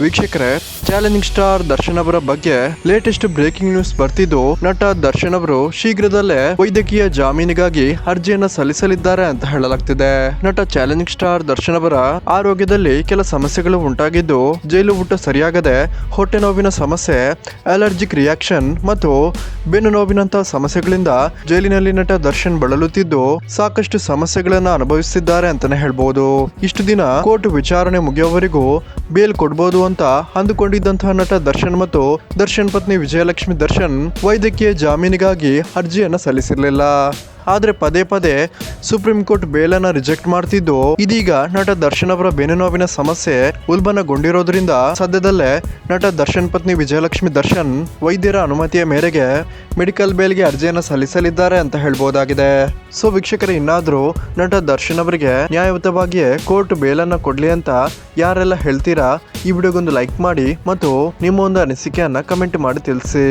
ವೀಕ್ಷಕರೇ, challenging star Darshan ಅವರ ಬಗ್ಗೆ ಲೇಟೆಸ್ಟ್ ಬ್ರೇಕಿಂಗ್ ನ್ಯೂಸ್ ಬರ್ತಿದ್ದು, ನಟ ದರ್ಶನ್ ಅವರು ಶೀಘ್ರದಲ್ಲೇ ವೈದ್ಯಕೀಯ ಜಾಮೀನಿಗಾಗಿ ಅರ್ಜಿಯನ್ನ ಸಲ್ಲಿಸಲಿದ್ದಾರೆ ಅಂತ ಹೇಳಲಾಗ್ತಿದೆ. ನಟ ಚಾಲೆಂಜಿಂಗ್ ಸ್ಟಾರ್ ದರ್ಶನ್ ಅವರ ಆರೋಗ್ಯದಲ್ಲಿ ಕೆಲ ಸಮಸ್ಯೆಗಳು ಉಂಟಾಗಿದ್ದು, ಜೈಲು ಊಟ ಸರಿಯಾಗದೆ, ಹೊಟ್ಟೆ ನೋವಿನ ಸಮಸ್ಯೆ, ಅಲರ್ಜಿಕ್ ರಿಯಾಕ್ಷನ್ ಮತ್ತು ಬೆನ್ನು ನೋವಿನಂತಹ ಸಮಸ್ಯೆಗಳಿಂದ ಜೈಲಿನಲ್ಲಿ ನಟ ದರ್ಶನ್ ಬಳಲುತ್ತಿದ್ದು, ಸಾಕಷ್ಟು ಸಮಸ್ಯೆಗಳನ್ನ ಅನುಭವಿಸುತ್ತಿದ್ದಾರೆ ಅಂತಾನೆ ಹೇಳ್ಬಹುದು. ಇಷ್ಟು ದಿನ ಕೋರ್ಟ್ ವಿಚಾರಣೆ ಮುಗಿಯುವವರೆಗೂ ಬೇಲ್ ಕೊಡಬಹುದು ಅಂತ ಅಂದುಕೊಂಡಿದ್ದಂತಹ ನಟ ದರ್ಶನ್ ಮತ್ತು ದರ್ಶನ್ ಪತ್ನಿ ವಿಜಯಲಕ್ಷ್ಮಿ ದರ್ಶನ್ ವೈದ್ಯಕೀಯ ಜಾಮೀನಿಗಾಗಿ ಅರ್ಜಿಯನ್ನ ಸಲ್ಲಿಸಿರಲಿಲ್ಲ. ಆದ್ರೆ ಪದೇ ಪದೇ ಸುಪ್ರೀಂ ಕೋರ್ಟ್ ಬೇಲನ್ನ ರಿಜೆಕ್ಟ್ ಮಾಡ್ತಿದ್ದು, ಇದೀಗ ನಟ ದರ್ಶನ್ ಅವರ ಬೆನ್ನು ನೋವಿನ ಸಮಸ್ಯೆ ಉಲ್ಬಣಗೊಂಡಿರೋದ್ರಿಂದ ಸದ್ಯದಲ್ಲೇ ನಟ ದರ್ಶನ್ ಪತ್ನಿ ವಿಜಯಲಕ್ಷ್ಮಿ ದರ್ಶನ್ ವೈದ್ಯರ ಅನುಮತಿಯ ಮೇರೆಗೆ ಮೆಡಿಕಲ್ ಬೇಲ್ಗೆ ಅರ್ಜಿಯನ್ನ ಸಲ್ಲಿಸಲಿದ್ದಾರೆ ಅಂತ ಹೇಳ್ಬೋದಾಗಿದೆ. ಸೊ ವೀಕ್ಷಕರೇ, ಇನ್ನಾದ್ರೂ ನಟ ದರ್ಶನ್ ಅವರಿಗೆ ನ್ಯಾಯಯುತವಾಗಿಯೇ ಕೋರ್ಟ್ ಬೇಲನ್ನ ಕೊಡ್ಲಿ ಅಂತ ಯಾರೆಲ್ಲ ಹೇಳ್ತೀರಾ, ಈ ವಿಡಿಯೋಗೊಂದು ಲೈಕ್ ಮಾಡಿ ಮತ್ತು ನಿಮ್ಮ ಒಂದು ಅನಿಸಿಕೆಯನ್ನ ಕಮೆಂಟ್ ಮಾಡಿ ತಿಳಿಸಿ.